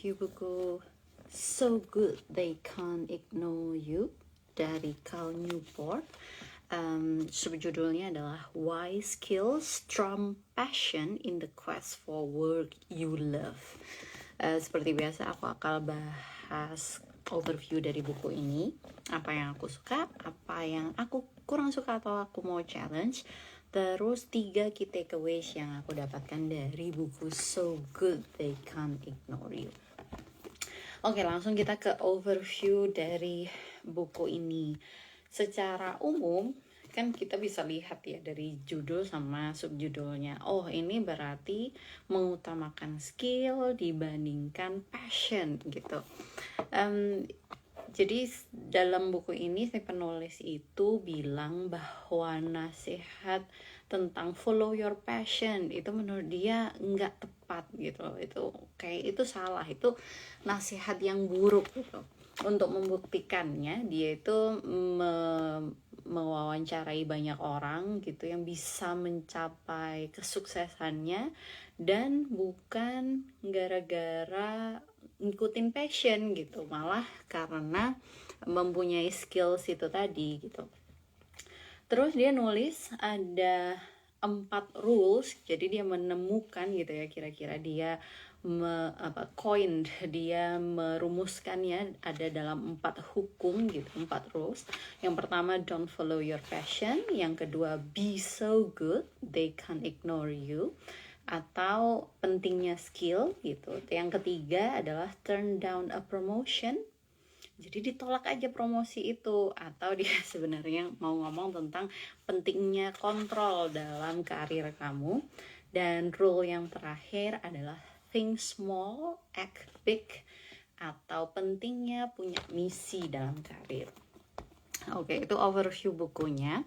overview buku So Good They Can't Ignore You dari Cal Newport. Subjudulnya adalah Why Skills Trump Passion in the Quest for Work You Love. Seperti biasa aku akan bahas overview dari buku ini, apa yang aku suka, apa yang aku kurang suka atau aku mau challenge, terus 3 key takeaways yang aku dapatkan dari buku So Good They Can't Ignore You. Oke, langsung kita ke overview dari buku ini. Secara umum kan kita bisa lihat ya dari judul sama subjudulnya. Oh, ini berarti mengutamakan skill dibandingkan passion gitu. Jadi dalam buku ini si penulis itu bilang bahwa nasihat tentang follow your passion itu menurut dia nggak tepat gitu. Itu kayak itu salah, itu nasihat yang buruk gitu. Untuk membuktikannya dia itu mewawancarai banyak orang gitu yang bisa mencapai kesuksesannya dan bukan gara-gara ngikutin passion gitu, malah karena mempunyai skills itu tadi gitu. Terus dia nulis ada 4 rules, jadi dia menemukan gitu ya, kira-kira dia dia merumuskannya ada dalam 4 hukum gitu, 4 rules. Yang pertama, don't follow your passion. Yang kedua, be so good they can't ignore you, atau pentingnya skill gitu. Yang ketiga adalah turn down a promotion, jadi ditolak aja promosi itu. Atau dia sebenarnya mau ngomong tentang pentingnya kontrol dalam karir kamu. Dan rule yang terakhir adalah think small, act big, atau pentingnya punya misi dalam karir. Oke, itu overview bukunya.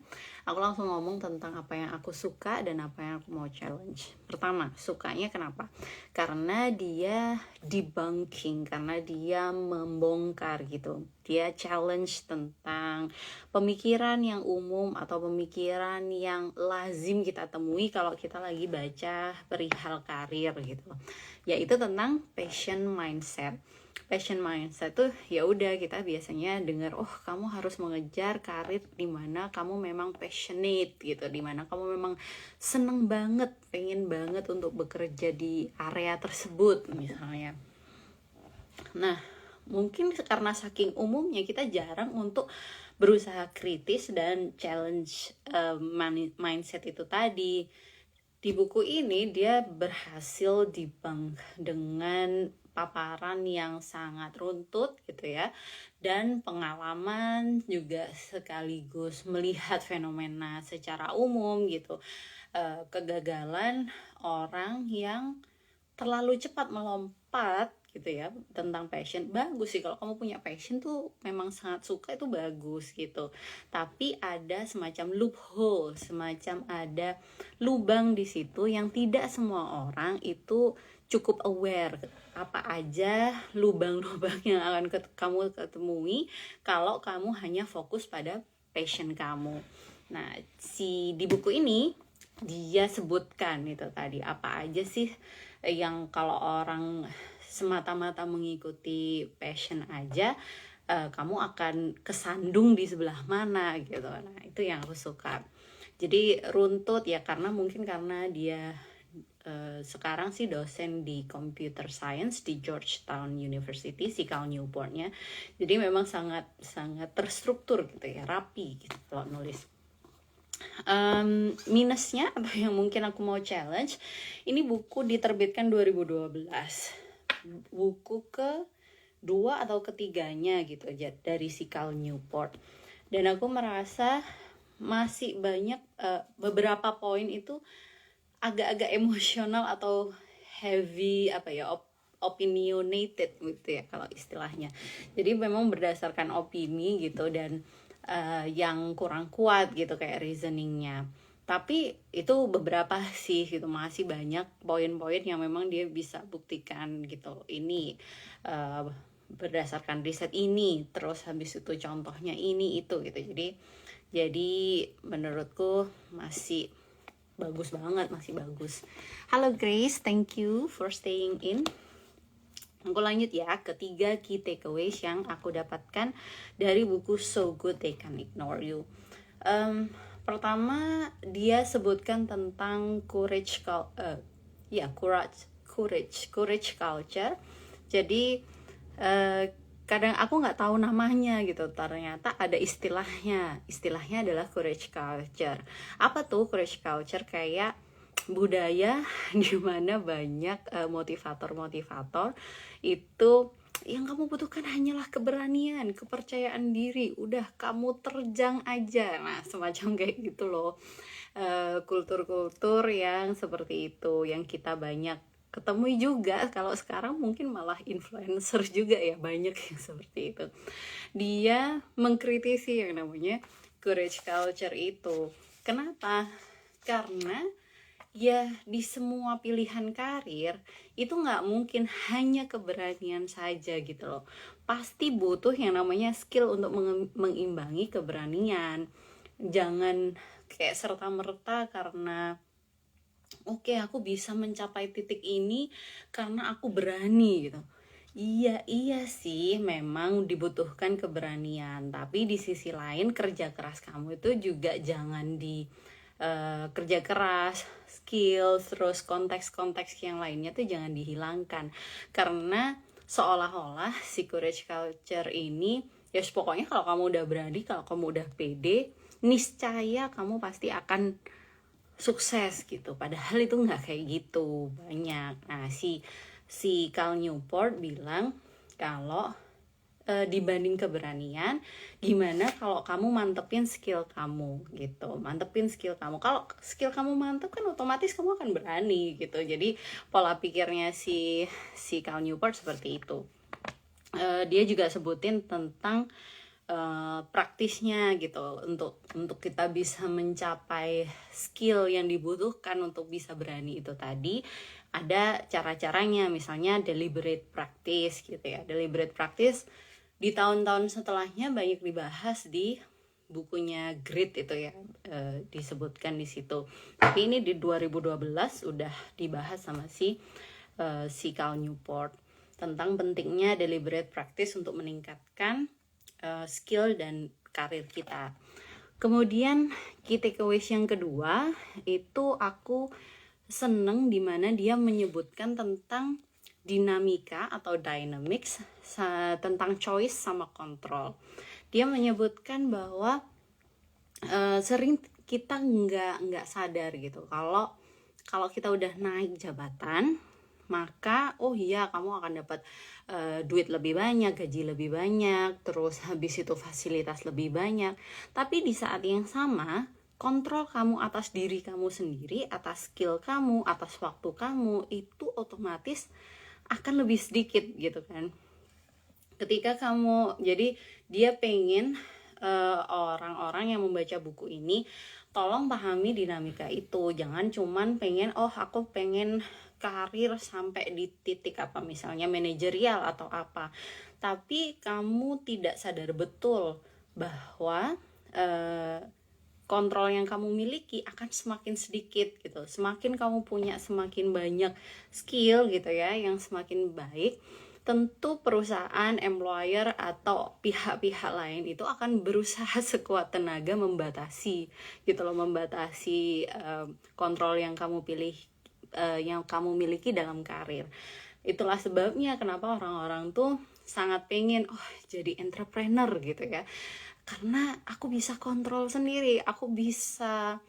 Aku langsung ngomong tentang apa yang aku suka dan apa yang aku mau challenge. Pertama, sukanya kenapa? Karena dia debunking, karena dia membongkar gitu. Dia challenge tentang pemikiran yang umum atau pemikiran yang lazim kita temui kalau kita lagi baca perihal karir gitu. Yaitu tentang passion mindset. Passion mindset tuh ya udah, kita biasanya dengar, oh kamu harus mengejar karir di mana kamu memang passionate gitu, di mana kamu memang seneng banget, pengen banget untuk bekerja di area tersebut misalnya. Nah, mungkin karena saking umumnya kita jarang untuk berusaha kritis dan challenge mindset itu tadi. Di buku ini dia berhasil debunk dengan paparan yang sangat runtut gitu ya, dan pengalaman juga sekaligus melihat fenomena secara umum gitu. Kegagalan orang yang terlalu cepat melompat gitu ya tentang passion. Bagus sih kalau kamu punya passion tuh, memang sangat suka, itu bagus gitu. Tapi ada semacam loophole, semacam ada lubang di situ yang tidak semua orang itu cukup aware apa aja lubang-lubang yang akan kamu ketemui kalau kamu hanya fokus pada passion kamu. Nah, di buku ini dia sebutkan itu tadi apa aja sih yang kalau orang semata-mata mengikuti passion aja, kamu akan kesandung di sebelah mana gitu. Nah, itu yang aku suka. Jadi runtut ya karena mungkin karena dia sekarang sih dosen di computer science di Georgetown University, si Cal Newportnya. Jadi memang sangat terstruktur gitu ya, rapi gitu kalau nulis. Minusnya atau yang mungkin aku mau challenge, ini buku diterbitkan 2012, buku kedua atau ketiganya gitu aja dari si Cal Newport, dan aku merasa masih banyak beberapa poin itu agak-agak emosional atau heavy opinionated gitu ya kalau istilahnya. Jadi memang berdasarkan opini gitu, dan yang kurang kuat gitu kayak reasoningnya. Tapi itu beberapa sih gitu, masih banyak poin-poin yang memang dia bisa buktikan gitu. Ini berdasarkan riset ini, terus habis itu contohnya ini itu gitu. Jadi menurutku masih bagus banget, masih bagus. Halo Grace, thank you for staying in. Aku lanjut ya, ketiga key takeaways yang aku dapatkan dari buku So Good They Can Ignore You. Pertama, dia sebutkan tentang courage culture. Jadi kadang aku nggak tahu namanya gitu, ternyata ada istilahnya adalah courage culture. Apa tuh courage culture? Kayak budaya di mana banyak motivator itu yang kamu butuhkan hanyalah keberanian, kepercayaan diri, udah kamu terjang aja. Nah, semacam kayak gitu loh. Kultur-kultur yang seperti itu yang kita banyak ketemu juga. Kalau sekarang mungkin malah influencer juga ya, banyak yang seperti itu. Dia mengkritisi yang namanya courage culture itu. Kenapa? Karena ya di semua pilihan karir itu nggak mungkin hanya keberanian saja gitu loh. Pasti butuh yang namanya skill untuk mengimbangi keberanian. Jangan kayak serta-merta karena oke, aku bisa mencapai titik ini karena aku berani gitu. Iya sih, memang dibutuhkan keberanian, tapi di sisi lain kerja keras kamu itu juga jangan kerja keras, skills, terus konteks-konteks yang lainnya tuh jangan dihilangkan. Karena seolah-olah si courage culture ini, ya pokoknya kalau kamu udah berani, kalau kamu udah pede, niscaya kamu pasti akan sukses gitu. Padahal itu nggak kayak gitu, banyak. Nah, si Cal Newport bilang kalau dibanding keberanian, gimana kalau kamu mantepin skill kamu gitu, mantepin skill kamu. Kalau skill kamu mantep kan otomatis kamu akan berani gitu. Jadi pola pikirnya si Cal Newport seperti itu. Dia juga sebutin tentang praktisnya gitu untuk kita bisa mencapai skill yang dibutuhkan untuk bisa berani itu tadi. Ada cara-caranya, misalnya deliberate practice gitu ya. Deliberate practice di tahun-tahun setelahnya banyak dibahas di bukunya Grit itu ya, disebutkan di situ. Tapi ini di 2012 udah dibahas sama si Cal Newport tentang pentingnya deliberate practice untuk meningkatkan skill dan karir kita. Kemudian key takeaways yang kedua itu aku seneng dimana dia menyebutkan tentang dinamika atau dynamics, tentang choice sama kontrol. Dia menyebutkan bahwa sering kita nggak sadar gitu kalau kita udah naik jabatan, maka oh iya kamu akan dapat duit lebih banyak, gaji lebih banyak, terus habis itu fasilitas lebih banyak. Tapi di saat yang sama, kontrol kamu atas diri kamu sendiri, atas skill kamu, atas waktu kamu itu otomatis akan lebih sedikit gitu kan. Ketika kamu, jadi dia pengen orang-orang yang membaca buku ini tolong pahami dinamika itu. Jangan cuman pengen aku pengen karir sampai di titik apa, misalnya manajerial atau apa, tapi kamu tidak sadar betul bahwa kontrol yang kamu miliki akan semakin sedikit gitu. Semakin kamu punya semakin banyak skill gitu ya, yang semakin baik, tentu perusahaan, employer atau pihak-pihak lain itu akan berusaha sekuat tenaga membatasi gitu loh, membatasi kontrol yang kamu pilih, yang kamu miliki dalam karir. Itulah sebabnya kenapa orang-orang tuh sangat pengen jadi entrepreneur gitu ya, karena aku bisa kontrol sendiri, aku bisa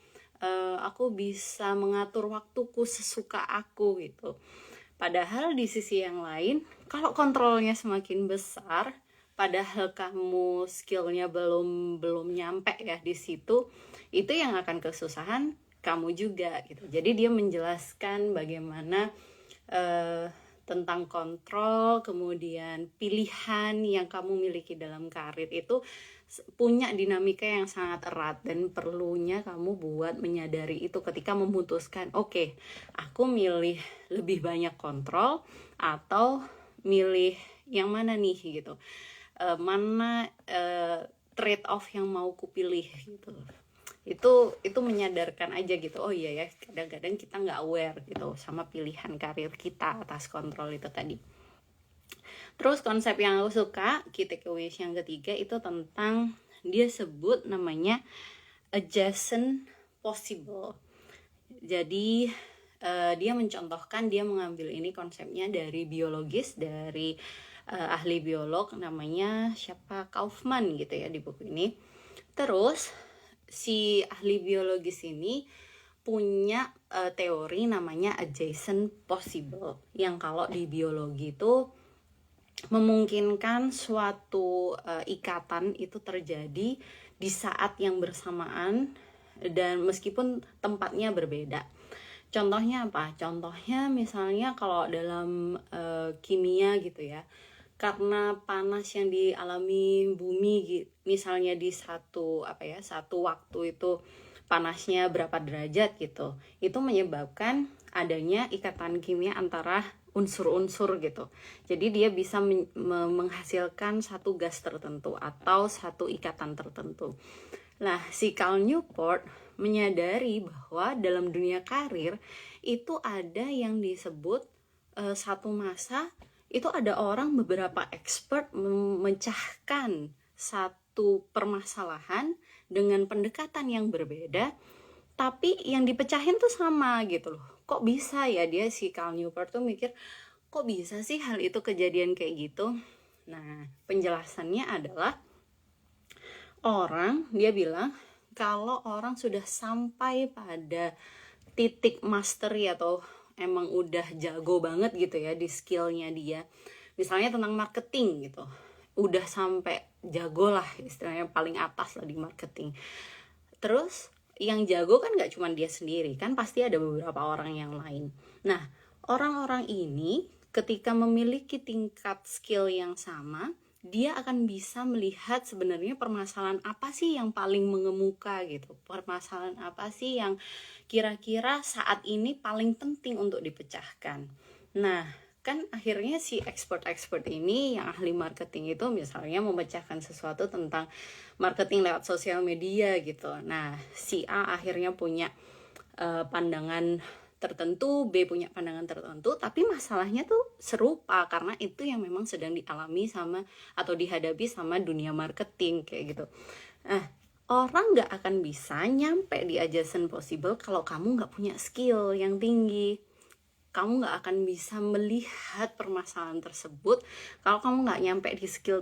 mengatur waktuku sesuka aku gitu. Padahal di sisi yang lain, kalau kontrolnya semakin besar, padahal kamu skillnya belum nyampe ya di situ, itu yang akan kesusahan kamu juga gitu. Jadi dia menjelaskan bagaimana tentang kontrol, kemudian pilihan yang kamu miliki dalam karir itu punya dinamika yang sangat erat, dan perlunya kamu buat menyadari itu ketika memutuskan, oke, aku milih lebih banyak kontrol atau milih yang mana nih gitu, mana trade off yang mau kupilih gitu. Itu menyadarkan aja gitu, oh iya ya, kadang-kadang kita nggak aware gitu sama pilihan karir kita atas kontrol itu tadi. Terus konsep yang aku suka, key takeaways yang ketiga itu tentang dia sebut namanya adjacent possible. Jadi dia mencontohkan, dia mengambil ini konsepnya dari biologis, dari ahli biolog namanya siapa, Kaufman gitu ya di buku ini. Terus si ahli biologis ini punya teori namanya adjacent possible, yang kalau di biologi itu memungkinkan suatu ikatan itu terjadi di saat yang bersamaan dan meskipun tempatnya berbeda. Contohnya apa? Contohnya misalnya kalau dalam kimia gitu ya, karena panas yang dialami bumi misalnya di satu waktu itu panasnya berapa derajat gitu, itu menyebabkan adanya ikatan kimia antara unsur-unsur gitu. Jadi dia bisa menghasilkan satu gas tertentu atau satu ikatan tertentu. Nah, si Cal Newport menyadari bahwa dalam dunia karir itu ada yang disebut satu masa itu ada orang beberapa expert memecahkan satu permasalahan dengan pendekatan yang berbeda, tapi yang dipecahin tuh sama gitu loh. Kok bisa ya, dia si Cal Newport tuh mikir, kok bisa sih hal itu kejadian kayak gitu? Nah, penjelasannya adalah dia bilang kalau orang sudah sampai pada titik mastery atau emang udah jago banget gitu ya di skillnya dia, misalnya tentang marketing gitu, udah sampai jago lah istilahnya, paling atas lah di marketing. Terus yang jago kan gak cuma dia sendiri, kan pasti ada beberapa orang yang lain. Nah, orang-orang ini ketika memiliki tingkat skill yang sama, dia akan bisa melihat sebenarnya permasalahan apa sih yang paling mengemuka gitu, permasalahan apa sih yang kira-kira saat ini paling penting untuk dipecahkan. Nah, kan akhirnya si expert ini yang ahli marketing itu misalnya memecahkan sesuatu tentang marketing lewat sosial media gitu. Nah, si A akhirnya punya pandangan tertentu, B punya pandangan tertentu, tapi masalahnya tuh serupa karena itu yang memang sedang dialami sama atau dihadapi sama dunia marketing kayak gitu. Nah, orang gak akan bisa nyampe di adjacent possible kalau kamu gak punya skill yang tinggi. Kamu gak akan bisa melihat permasalahan tersebut kalau kamu gak nyampe di skill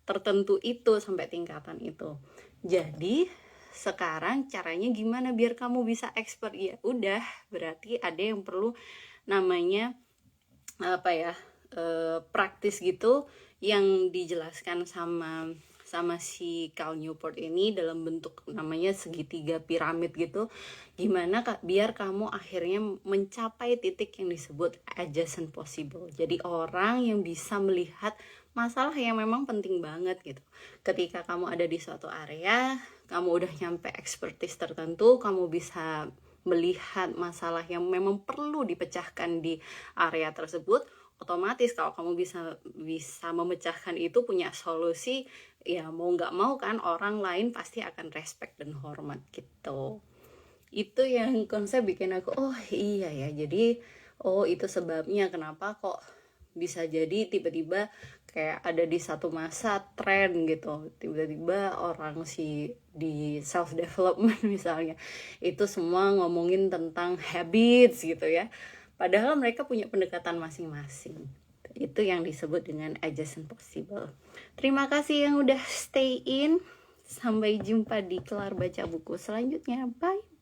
tertentu itu sampai tingkatan itu. Jadi sekarang caranya gimana biar kamu bisa expert? Ya udah, berarti ada yang perlu namanya praktis gitu, yang dijelaskan sama si Cal Newport ini dalam bentuk namanya segitiga piramid gitu. Gimana biar kamu akhirnya mencapai titik yang disebut adjacent possible. Jadi orang yang bisa melihat masalah yang memang penting banget gitu. Ketika kamu ada di suatu area, kamu udah nyampe expertise tertentu, kamu bisa melihat masalah yang memang perlu dipecahkan di area tersebut, otomatis kalau kamu bisa memecahkan itu, punya solusi, ya mau nggak mau kan orang lain pasti akan respect dan hormat gitu. Itu yang konsep bikin aku, oh iya ya, jadi itu sebabnya kenapa kok bisa jadi tiba-tiba kayak ada di satu masa tren gitu, tiba-tiba orang di self development misalnya itu semua ngomongin tentang habits gitu ya, padahal mereka punya pendekatan masing-masing. Itu yang disebut dengan adjacent possible. Terima kasih yang udah stay in. Sampai jumpa di Kelar Baca Buku selanjutnya. Bye.